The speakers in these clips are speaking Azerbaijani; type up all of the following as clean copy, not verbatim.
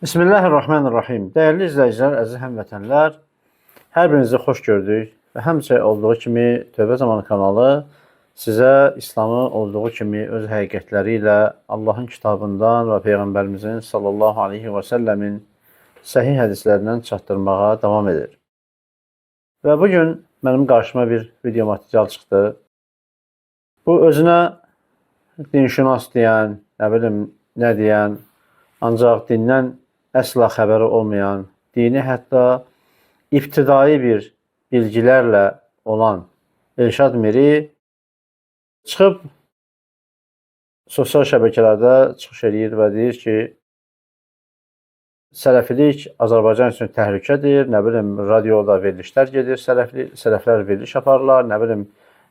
Bismillahirrahmanirrahim. Değerli izləyicilər, əziz həmvətənlər, hər birinizi xoş gördük və həmçə olduğu kimi Tövbə Zamanı kanalı sizə İslamı olduğu kimi öz həqiqətləri ilə Allahın kitabından və Peyğəmbərimizin sallallahu aleyhi və səlləmin səhih hədislərindən çatdırmağa davam edir. Və bugün mənim qarşıma bir video material çıxdı. Bu özünə dinşünas deyən, nə deyən, ancaq dindən əsla xəbəri olmayan, dini hətta ibtidai bir bilgilərlə olan Elşad Miri çıxıb sosial şəbəkələrdə çıxış edir və deyir ki, sələfilik Azərbaycan üçün təhlükədir, radioda verilişlər gedir, sələflər veriliş aparırlar,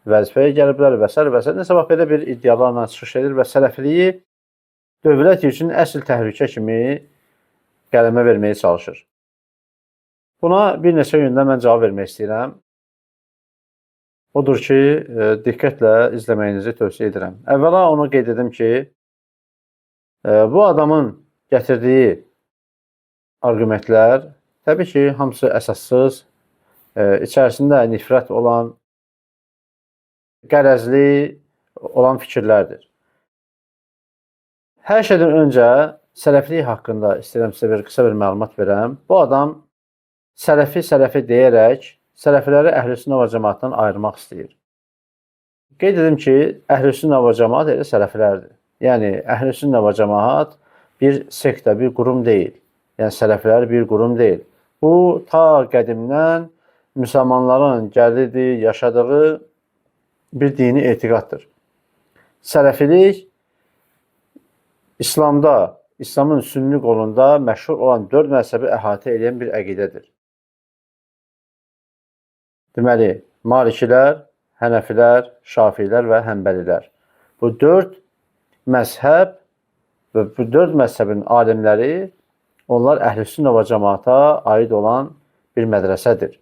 vəzifəyə gəliblər və s. Nəsə bax, belə bir iddialarla çıxış edir və sələfiliyi dövlət üçün əsl təhlükə kimi qələmə verməyə çalışır. Buna bir neçə yöndən mən cavab vermək istəyirəm. Odur ki, diqqətlə izləməyinizi tövsiyə edirəm. Əvvəla onu qeyd edim ki, bu adamın gətirdiyi arqumentlər təbii ki, hamısı əsassız, içərisində nifrət olan, qərəzli olan fikirlərdir. Hər şeydən öncə sələflik haqqında istəyirəm sizə qısa bir məlumat verəm. Bu adam sələfi deyərək sələfiləri Əhl-i-Sünnə və Cəmaatdan ayırmaq istəyir. Qeyd edim ki, Əhl-i-Sünnə və Cəmaat elə sələflərdir. Yəni, Əhl-i-Sünnə və Cəmaat bir sekta, bir qurum deyil. Yəni, sələflər bir qurum deyil. Bu, ta qədimdən müsəlmanların gəldiyi, yaşadığı bir dini etiqaddır. Sələfilik İslamda, İslamın sünni qolunda məşhur olan 4 məzhəbi əhatə edən bir əqidədir. Deməli, Malikilər, Hənəfilər, Şafilər və Həmbəlilər. Bu 4 məzhəb və bu 4 məzhəbin alimləri, onlar Əhl-i-Sünnə və Cəmaata aid olan bir mədrəsədir.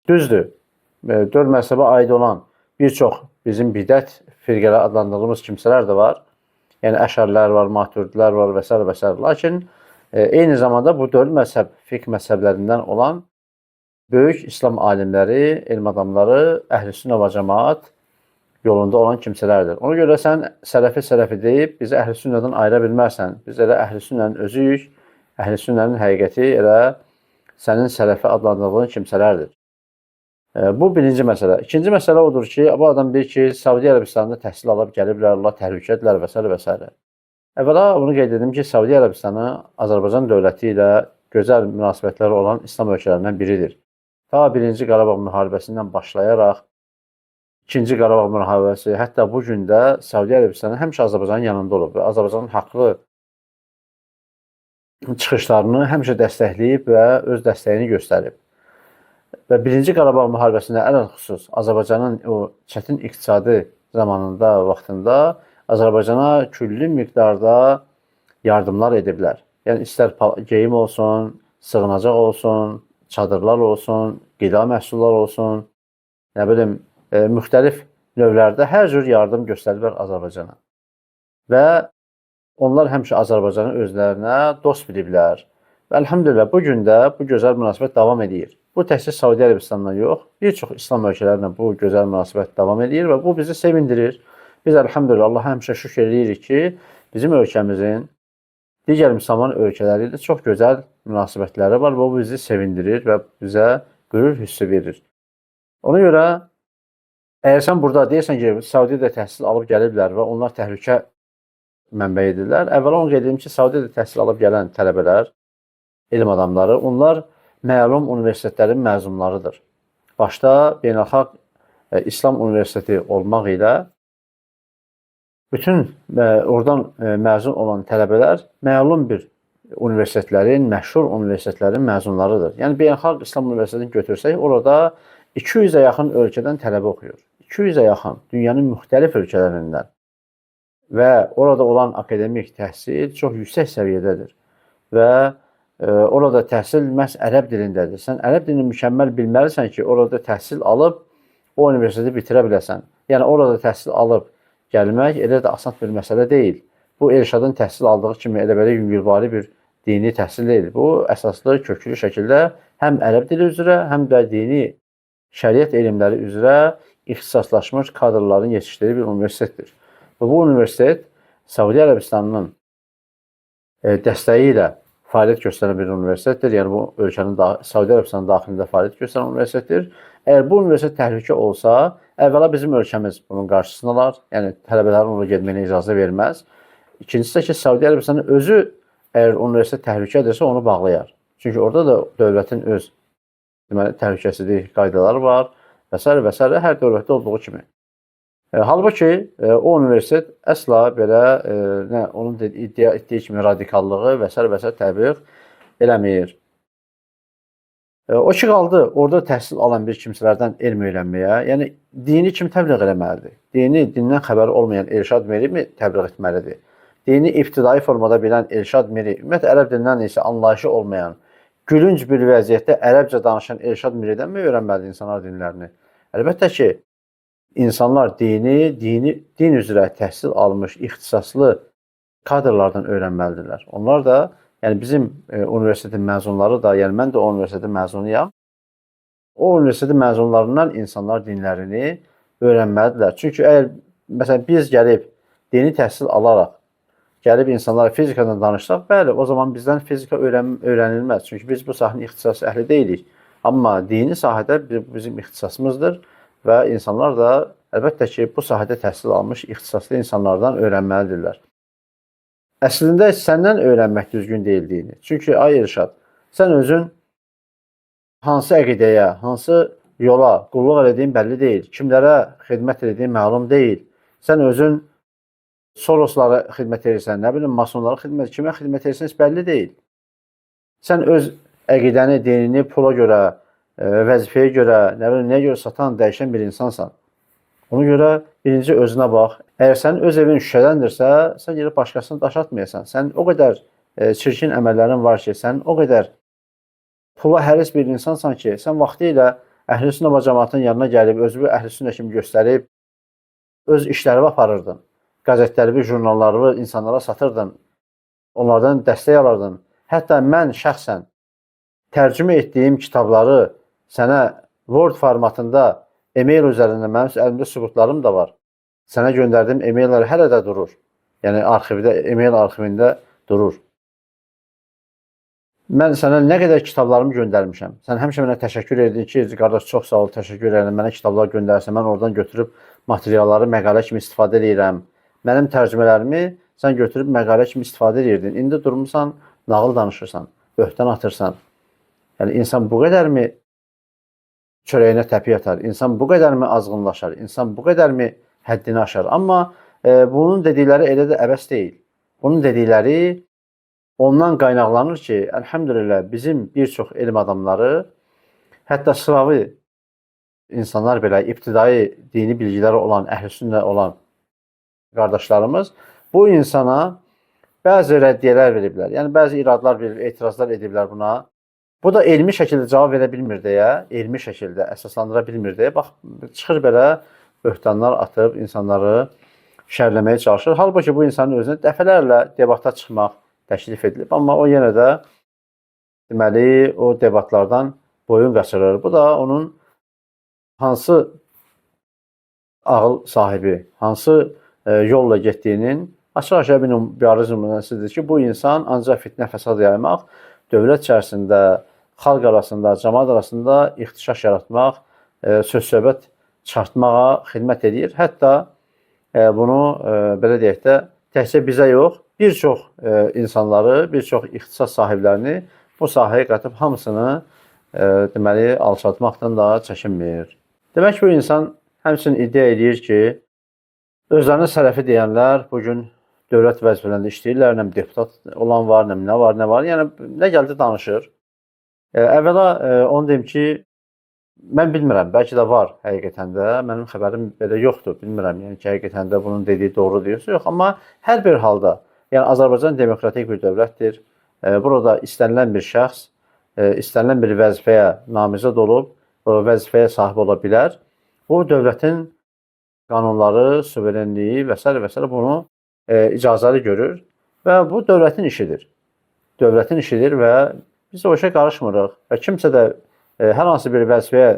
Düzdür, 4 məzhəbə aid olan bir çox bizim bidət firqələr adlandırdığımız kimsələr də var. Yəni, əşərlər var, maturidlər var və s. Lakin, eyni zamanda bu 4 məzhəb, fiqh məzhəblərindən olan böyük İslam alimləri, elm adamları, Əhl-i-Sünnə və Cəmaat yolunda olan kimsələrdir. Ona görə sən sələfi deyib, bizi Əhl-i-Sünnədən ayıra bilmərsən. Biz elə Əhl-i-Sünnənin özüyük, Əhl-i-Sünnənin həqiqəti elə sənin sələfi adlandırdığın kimsələrdir. Bu birinci məsələ. İkinci məsələ odur ki, bu adam deyir ki, Səudiyyə Ərəbistanında təhsil alıb gəliblər, Allah təhlükədirlər və s. Əvvəla bunu qeyd edim ki, Səudiyyə Ərəbistanı Azərbaycan dövləti ilə gözəl münasibətləri olan İslam ölkələrindən biridir. Ta 1-ci Qarabağ müharibəsindən başlayaraq 2-ci Qarabağ müharibəsi, hətta bu gün də Səudiyyə Ərəbistanı həmişə Azərbaycanın yanında olub və Azərbaycanın haqlı çıxışlarını həmişə dəstəkləyib və öz dəstəyini göstərib. Və 1-ci Qarabağ müharibəsində ələlxüsus Azərbaycanın o çətin iqtisadi zamanında, vaxtında Azərbaycana külli miqdarda yardımlar ediblər. Yəni, istər geyim olsun, sığınacaq olsun, çadırlar olsun, qida məhsullar olsun, müxtəlif növlərdə hər cür yardım göstəriblər Azərbaycana. Və onlar həmişə Azərbaycanı özlərinə dost biliblər. Və əlhamdülillah, bugün də bu gözəl münasibət davam edir. Bu təkcə Səudiyyə Ərəbistandan yox, bir çox İslam ölkələrlə bu gözəl münasibət davam edir və bu bizi sevindirir. Biz əlhamdülillah, Allaha həmişə şükür edirik ki, bizim ölkəmizin digər müsəlman ölkələri ilə çox gözəl münasibətləri var və bu bizi sevindirir və bizə qürur hissi verir. Ona görə, əgər sən burada deyirsən ki, Səudiyyədə təhsil alıb gəliblər və onlar təhlükə mənbəyidirlər, əvvəla onu qeyd edim ki, Səudiyyədə təhsil alıb gələn tələbələr, elm adamları, onlar məlum universitetlərin məzunlarıdır. Başda Beynəlxalq İslam Universiteti olmaq ilə bütün oradan məzun olan tələbələr məlum bir universitetlərin, məşhur universitetlərin məzunlarıdır. Yəni, Beynəlxalq İslam Universitetini götürsək, orada 200-ə yaxın ölkədən tələbə oxuyur. 200-ə yaxın, dünyanın müxtəlif ölkələrindən. Və orada olan akademik təhsil çox yüksək səviyyədədir. Və orada təhsil məhz ərəb dilindədir. Sən ərəb dilini mükəmməl bilməlisən ki, orada təhsil alıb o universiteti bitirə biləsən. Yəni, orada təhsil alıb gəlmək elə də asan bir məsələ deyil. Bu, Elşadın təhsil aldığı kimi elə belə yüngülvari bir dini təhsil deyil. Bu əsaslı, köklü şəkildə həm ərəb dili üzrə, həm də dini şəriət elmləri üzrə ixtisaslaşmış kadrların yetişdirdiyi bir universitetdir. Bu universitet Səudiyyə Ərəbistanının dəstəyi ilə fəaliyyət göstərən bir universitetdir. Yəni bu ölkənin Səudiyyə Ərəbistanının daxilində fəaliyyət göstərən universitetdir. Əgər bu universitet təhlükə olsa, əvvəla bizim ölkəmiz bunun qarşısını alar. Yəni tələbələrin oraya getməyinə icazə verməz. İkincisi də ki, Səudiyyə Ərəbistanı özü əgər universitet təhlükədirsə onu bağlayar. Çünki orada da dövlətin öz təhlükəsizlik qaydaları var və s. və s. hər dövlətdə olduğu kimi. Halbuki o universitet əsla belə onun iddia etdiyi kimi radikallığı və s. təbliğ eləmir. O ki qaldı, orada təhsil alan bir kimsələrdən elm öyrənməyə, yəni dini kim təbliğ eləməlidir? Dini, dindən xəbəri olmayan Elşad Miri mi təbliğ etməlidir? Dini ibtidai formada bilən Elşad Miri, ümumiyyətlə ərəb dilindən isə anlayışı olmayan, gülünc bir vəziyyətdə ərəbcə danışan Elşad Miridən mi öyrənməlidir insanlar dinlərini? Əlbəttə ki, insanlar din üzrə təhsil almış, ixtisaslı kadrlardan öyrənməlidirlər. Onlar da, yəni bizim universitetin məzunları da, yəni mən də o universitetin məzunuyam. O universitetin məzunlarından insanlar dinlərini öyrənməlidirlər. Çünki əgər, məsələn, biz gəlib dini təhsil alaraq, gəlib insanlara fizikadan danışsaq, bəli, o zaman bizdən fizika öyrənilməz. Çünki biz bu sahənin ixtisas əhli deyilik. Amma dini sahədə bizim ixtisasımızdır və insanlar da əlbəttə ki, bu sahədə təhsil almış ixtisaslı insanlardan öyrənməlidirlər. Əslində səndən öyrənmək düzgün deyil dini. Çünki ay Elşad, sən özün hansı əqidəyə, hansı yola qulluq elədiyin bəlli deyil. Kimlərə xidmət elədiyin məlum deyil. Sən özün Soroslara xidmət edirsən, nə bilim, masonlara xidmət, kimə xidmət edirsən heç bəlli deyil. Sən öz əqidəni, dinini pula görə, vəzifəyə görə, nə bilim, nəyə görə satan, dəyişən bir insansan. Ona görə birinci özünə bax. Əgər sənin öz evin şüşədəndirsə, sən gedib başqasını daş atmayasan. Sən o qədər çirkin əməllərin var ki, sən o qədər pula həris bir insansan ki, sən vaxtı ilə Əhl-i Sünnə cəmaatının yanına gəlib, özünü Əhl-i Sünnə kimi göstərib, öz işlərini aparırdın. Qəzetləri, jurnalları insanlara satırdın. Onlardan dəstək alırdın. Hətta mən şəxsən tərcümə etdiyim kitabları sənə Word formatında e-mail üzərində mənim əlimdə sübutlarım da var. Sənə göndərdiyim e-maillər hələ də durur. Yəni arxivdə, e-mail arxivində durur. Mən sənə nə qədər kitablarımı göndərmişəm. Sən həmişə mənə təşəkkür edin ki, qardaş çox sağ ol, təşəkkür edirəm. Mənə kitablar göndərsən, mən oradan götürüb materialları məqalə kimi istifadə edirəm. Mənim tərcümələrimi sən götürüb məqalə kimi istifadə edirdin. İndi durmusan, nağıl danışırsan, böhtan atırsan. Yəni insan bu qədərmi çörəyinə təpi atar? İnsan bu qədərmi azğınlaşar? İnsan bu qədərmi həddini aşar? Amma bunun dedikləri elə də əbəs deyil. Bunun dedikləri ondan qaynaqlanır ki, əlhəmdülillah bizim bir çox elm adamları, hətta sıravi insanlar belə ibtidai dini bilgiləri olan, əhl-i sünnə olan qardaşlarımız bu insana bəzi rəddiyələr veriblər. Yəni bəzi iradlar verib, etirazlar ediblər buna. Bu da elmi şəkildə cavab verə bilmir deyə, elmi şəkildə əsaslandıra bilmir deyə, bax, çıxır belə böhtanlar atıb insanları şərləməyə çalışır. Halbuki bu insanın özünə dəfələrlə debata çıxmaq təklif edilib. Amma o yenə də deməli, o debatlardan boyun qaçırır. Bu da onun hansı ağıl sahibi, hansı yolla getdiyinin açıq-aşağı bir bariz nümunəsidir ki, bu insan ancaq fitnə fəsad yaymaq, dövlət içərisində, xalq arasında, cəmaət arasında ixtişaş yaratmaq, söz-söhbət çıxartmağa xidmət edir. Hətta bunu belə deyək də, təkcə bizə yox, bir çox insanları, bir çox ixtisas sahiblərini bu sahəyə qatıb hamısını deməli alçaltmaqdan da çəkinmir. Demək ki, bu insan həmçinin iddia edir ki, özlərini sələfi deyənlər bugün dövlət vəzifələrində işləyirlər, nə deputat olan var, nə var. Yəni, nə gəldi danışır. Əvvəla onu deyim ki, mən bilmirəm, bəlkə də var həqiqətən də. Mənim xəbərim belə yoxdur, bilmirəm. Yəni ki, həqiqətən də bunun dediyi doğru deyirsə, yox. Amma hər bir halda, yəni Azərbaycan demokratik bir dövlətdir. Burada istənilən bir şəxs, istənilən bir vəzifəyə namizəd olub, o vəzifəyə sahib ola bilər. Bu dövlətin qanunları, suverenliyi və s. bunu icazəli görür və bu dövlətin işidir. dövlətin işidir və biz o işə qarışmırıq. Və kimsə də hər hansı bir vəzifəyə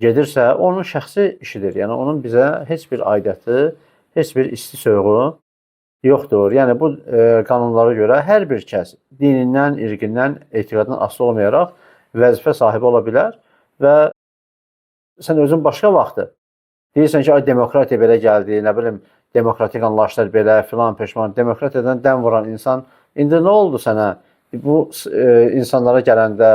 gedirsə, onun şəxsi işidir. Yəni onun bizə heç bir aidiyyatı, heç bir isti soyuğu yoxdur. Yəni bu qanunlara görə hər bir kəs dinindən, irqindən, etiqadından asılı olmayaraq vəzifə sahibi ola bilər və sən özün başqa vaxtı deyirsən ki, ay demokratiya belə gəldi, nə bilim, demokratik anlayışlar belə, filan peşman, demokratiyadan dəm vuran insan, indi nə oldu sənə? Bu insanlara gələndə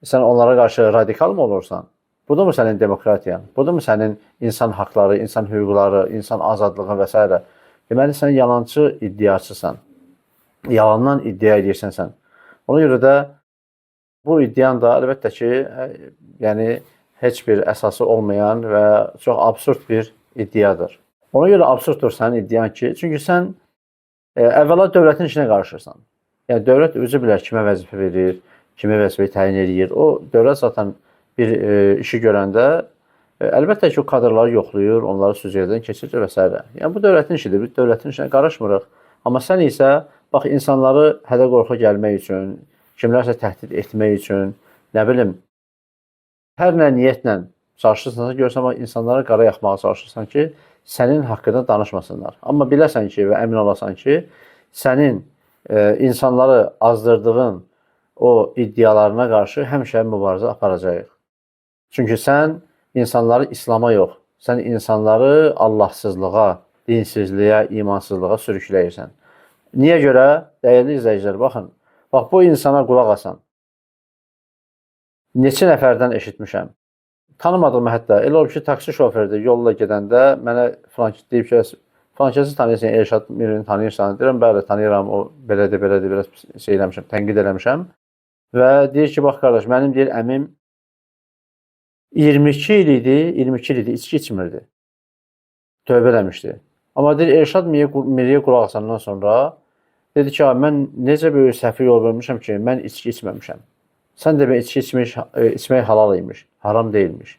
sən onlara qarşı radikal mı olursan? Bu da mı sənin demokratiyan? Bu da mı sənin insan haqları, insan hüquqları, insan azadlığı və s. Deməli, sən yalancı iddiaçısan. Yalandan iddia edirsən sən. Ona görə də bu iddian da əlbəttə ki, yəni heç bir əsası olmayan və çox absurd bir iddiadır. Ona görə absurddur sənin iddian ki, çünki sən əvvəla dövlətin işinə qarışırsan. Yəni dövlət özü bilər kimə vəzifə verir, kimə vəzifəyi təyin edir. O dövlət zaten bir işi görəndə əlbəttə ki, o kadrları yoxlayır, onları süzgəcdən keçirir və s. Yəni bu dövlətin işidir. Biz dövlətin işinə qarışmırıq. Amma sən isə bax insanları hədə-qorxu gəlmək üçün, kimlərsə təhdid etmək üçün, nə bilim, hər nə niyyətlə çalışırsansa, görürsən, bax, insanları qara yaxmağa çalışırsan ki, sənin haqqında danışmasınlar. Amma biləsən ki və əmin olasan ki, sənin insanları azdırdığın o iddialarına qarşı həmişə mübarizə aparacağıq. Çünki sən insanları İslama yox, sən insanları Allahsızlığa, dinsizliyə, imansızlığa sürükləyirsən. Niyə görə? Dəyərli izləyicilər, baxın, bax bu insana qulaq asan. Neçə nəfərdən eşitmişəm. Tanımadığım hətta, elə olub ki, taksi şofördür, yolla gedəndə mənə deyib ki, filankəsi tanıyırsan, Elşad Mirini tanıyırsan. Deyirəm, bəli, tanıyıram, o belədir, biraz şey eləmişəm, tənqid eləmişəm. Və deyir ki, bax qardaş, mənim deyir, əmim 22 il idi, içki içmirdi. Tövbə eləmişdi. Amma deyir, Elşad Miriyə qulaq asandan sonra dedi ki, mən necə böyük səhvi yol vermişəm ki, mən içki içməmişəm. Sən demə, içki içmək halal imiş, haram deyilmiş.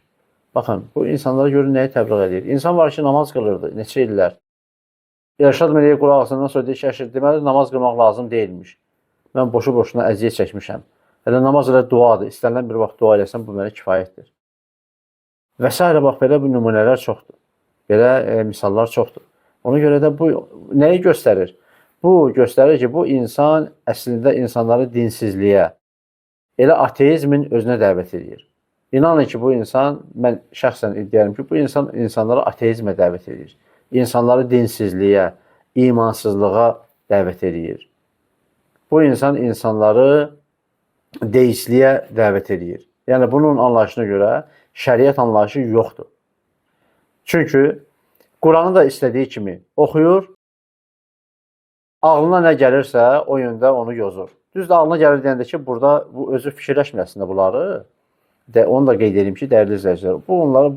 Baxın, bu insanlara görə nəyi təbliğ edir? İnsan var ki, namaz qılırdı, neçə illər. Elşad Miriyə qulaq asandan sonra deyir ki, deməli, namaz qılmaq lazım deyilmiş. Mən boşu-boşuna əziyyət çəkmişəm. Elə namaz elə duadır, istənilən bir vaxt dua eləsən, bu mənə kifayətdir. Və s. bax, belə bu nümunələr çoxdur. Belə misallar çoxdur. Ona görə də bu nəyi göstərir? Bu göstərir ki, bu insan əslində insanları dinsizliyə, elə ateizmin özünə dəvət edir. İnanın ki, bu insan, mən şəxsən iddiayım ki, bu insan insanları ateizmə dəvət edir. İnsanları dinsizliyə, imansızlığa dəvət edir. Bu insan insanları deistliyə dəvət edir. Yəni, bunun anlayışına görə şəriət anlayışı yoxdur. Çünki Quranı da istədiyi kimi oxuyur, ağlına nə gəlirsə o yöndə onu yozur. Düzdür, ağlına gəlir deyəndə ki, burada bu özü fikirləşməsində bunları, onu da qeyd edeyim ki, dəyərli izləyicilər,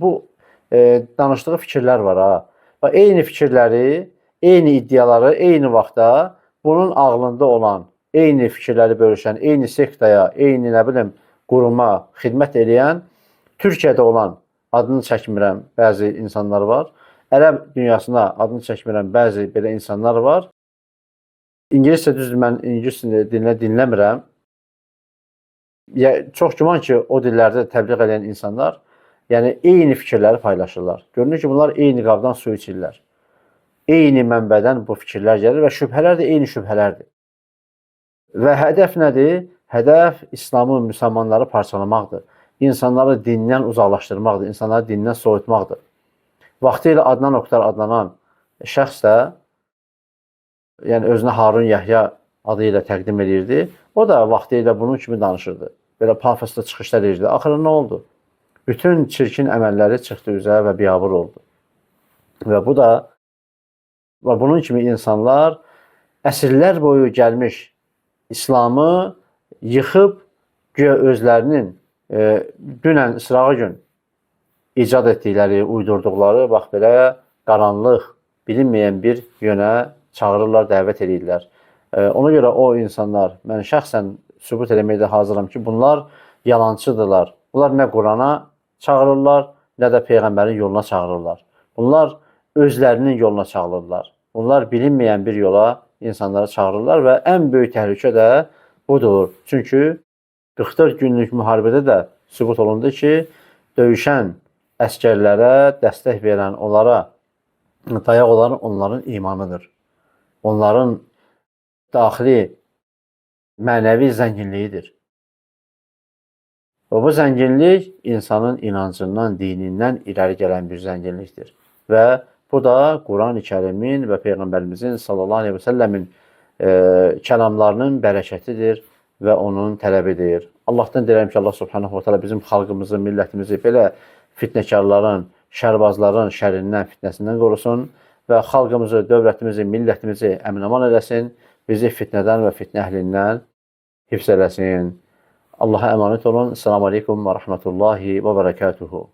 bu danışdığı fikirlər var ha. Eyni fikirləri, eyni iddiaları, eyni vaxtda bunun ağlında olan, eyni fikirləri bölüşən, eyni sektaya, eyni nə bilim quruma xidmət edən, Türkiyədə olan, adını çəkmirəm, bəzi insanlar var. Ərəb dünyasına adını çəkmirəm, bəzi belə insanlar var. İngiliscə düzdür, mən ingilis dilinə dinləmirəm. Çox güman ki, o dillərdə təbliğ edən insanlar, yəni eyni fikirləri paylaşırlar. Görünür ki, bunlar eyni qabdan su içirlər. Eyni mənbədən bu fikirlər gəlir və şübhələr də eyni şübhələrdir. Və hədəf nədir? Hədəf İslamı, müsəlmanları parçalamaqdır. İnsanları dindən uzaqlaşdırmaqdır, insanları dindən soyutmaqdır. Vaxtilə Adnan Oktar adlanan şəxs də, yəni özünə Harun Yəhya adı ilə təqdim edirdi. O da vaxtilə bunun kimi danışırdı. Belə pafosda çıxışlar edirdi. Axırı nə oldu? Bütün çirkin əməlləri çıxdı üzə və biabır oldu. Və bu da, bunun kimi insanlar əsrlər boyu gəlmiş İslamı yıxıb, güya özlərinin dünən, sırağı gün icad etdikləri, uydurduqları, bax belə qaranlıq, bilinməyən bir yönə çağırırlar, dəvət edirlər. Ona görə o insanlar, mən şəxsən sübut eləməyə də hazıram ki, bunlar yalancıdırlar. Bunlar nə Qurana çağırırlar, nə də Peyğəmbərin yoluna çağırırlar. Bunlar özlərinin yoluna çağırırlar. Bunlar bilinməyən bir yola insanları çağırırlar və ən böyük təhlükə də budur. Çünki 44 günlük müharibədə də sübut olundu ki, döyüşən əskərlərə dəstək verən, onlara dayaq olan onların imanıdır. Onların daxili mənəvi zənginliyidir. Və bu zənginlik insanın inancından, dinindən irəli gələn bir zənginlikdir. Və bu da Quran-ı Kərimin və Peyğəmbərimizin sallallahu aleyhi və səlləmin kəlamlarının bərəkətidir və onun tələbidir. Allahdan deyirəm ki, Allah subhanahu wa ta'ala bizim xalqımızı, millətimizi belə fitnəkarların, şərbazların şərrindən, fitnəsindən qorusun və xalqımızı, dövlətimizi, millətimizi əmin-aman eləsin, bizi fitnədən və fitnə əhlindən hifz eləsin. Allah'a emanet olun. Esselamu Aleyküm ve Rahmetullahi ve Berekatuhu.